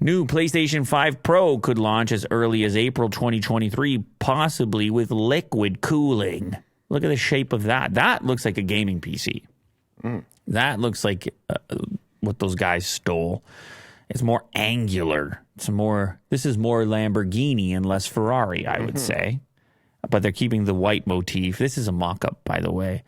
New PlayStation 5 Pro could launch as early as April 2023, possibly with liquid cooling. Look at the shape of that. That looks like a gaming PC. That looks like what those guys stole. It's more angular. This is more Lamborghini and less Ferrari, I would say. But they're keeping the white motif. This is a mock-up, by the way.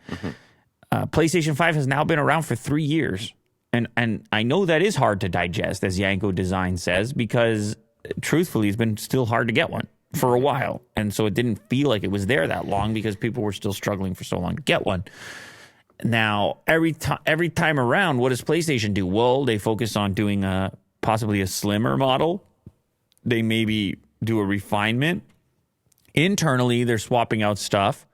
PlayStation 5 has now been around for 3 years. And I know that is hard to digest, as Yanko Design says, because truthfully, it's been still hard to get one for a while. And so it didn't feel like it was there that long because people were still struggling for so long to get one. Now, every time around, what does PlayStation do? Well, they focus on doing possibly a slimmer model. They maybe do a refinement. Internally, they're swapping out stuff,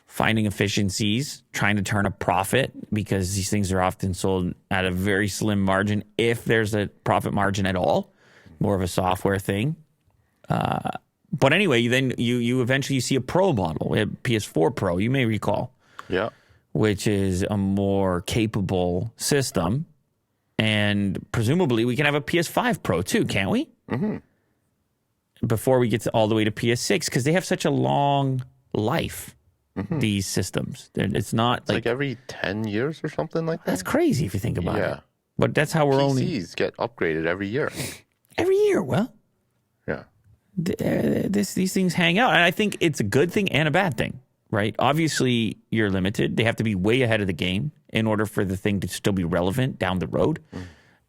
finding efficiencies, trying to turn a profit because these things are often sold at a very slim margin, if there's a profit margin at all, more of a software thing. But anyway, then you eventually see a Pro model, a PS4 Pro, you may recall. Yeah. Which is a more capable system. And presumably we can have a PS5 Pro too, can't we? Before we get all the way to PS6, because they have such a long life. These systems. It's not like every 10 years or something like that. That's crazy if you think about it. But that's how we're PCs get upgraded every year. Every year, well. Yeah. These things hang out. And I think it's a good thing and a bad thing, right? Obviously, you're limited. They have to be way ahead of the game in order for the thing to still be relevant down the road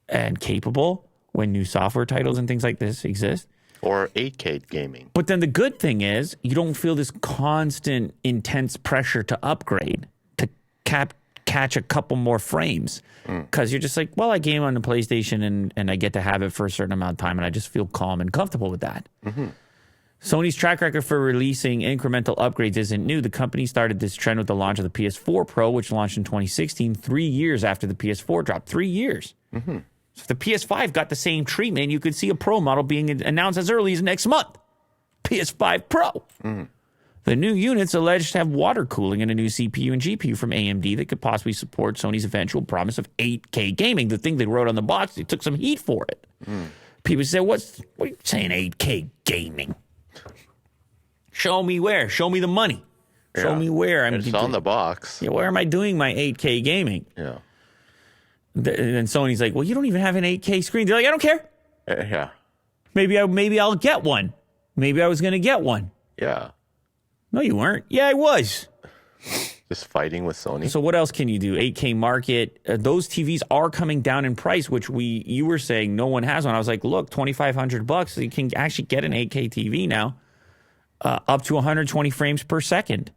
and capable when new software titles and things like this exist. Or 8K gaming. But then the good thing is you don't feel this constant, intense pressure to upgrade, to catch a couple more frames. Because you're just like, well, I game on the PlayStation and I get to have it for a certain amount of time, and I just feel calm and comfortable with that. Sony's track record for releasing incremental upgrades isn't new. The company started this trend with the launch of the PS4 Pro, which launched in 2016, 3 years after the PS4 dropped. 3 years. So if the PS5 got the same treatment, you could see a Pro model being announced as early as next month. PS5 Pro. The new unit's alleged to have water cooling and a new CPU and GPU from AMD that could possibly support Sony's eventual promise of 8K gaming. The thing they wrote on the box, they took some heat for it. People say, what are you saying, 8K gaming? Show me where. Show me the money. Show me where. It's on the box. Yeah, where am I doing my 8K gaming? Yeah. And then Sony's like, well, you don't even have an 8K screen. They're like, I don't care. Yeah. Maybe I'll get one. Maybe I was going to get one. Yeah. No, you weren't. Yeah, I was. Just fighting with Sony. So what else can you do? 8K market. Those TVs are coming down in price, which you were saying no one has one. I was like, look, $2,500. You can actually get an 8K TV now, up to 120 frames per second.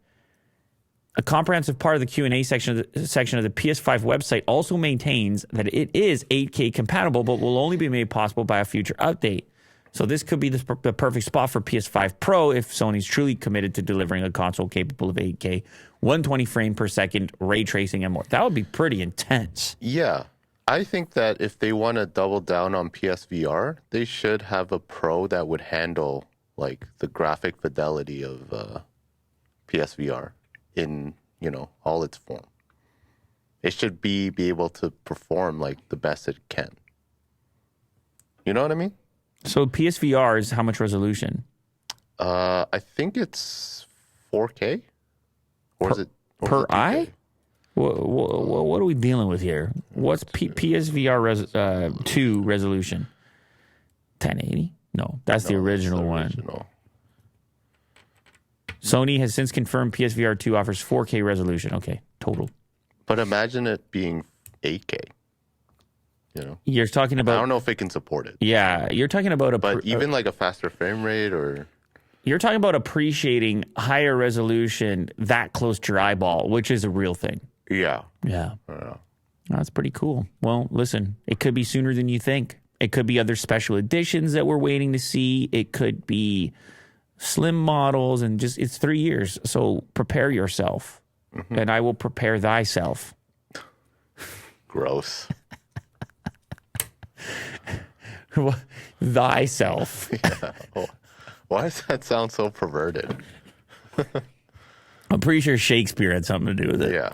A comprehensive part of the Q&A section of the PS5 website also maintains that it is 8K compatible, but will only be made possible by a future update. So this could be the perfect spot for PS5 Pro if Sony's truly committed to delivering a console capable of 8K, 120 frame per second, ray tracing, and more. That would be pretty intense. Yeah. I think that if they want to double down on PSVR, they should have a Pro that would handle like the graphic fidelity of PSVR. In, all its form. It should be able to perform like the best it can. You know what I mean? So PSVR is how much resolution? I think it's 4K. Or is it per eye? What are we dealing with here? What's PSVR 2 resolution? 1080? No, that's the original one. Sony has since confirmed PSVR 2 offers 4K resolution. Okay, total. But imagine it being 8K. You're talking about... I don't know if it can support it. Yeah, you're talking about But even like a faster frame rate or... You're talking about appreciating higher resolution that close to your eyeball, which is a real thing. Yeah. Yeah. That's pretty cool. Well, listen, it could be sooner than you think. It could be other special editions that we're waiting to see. It could be... slim models, and it's 3 years. So prepare yourself, and I will prepare thyself. Gross. Thyself. Yeah. Why does that sound so perverted? I'm pretty sure Shakespeare had something to do with it. Yeah.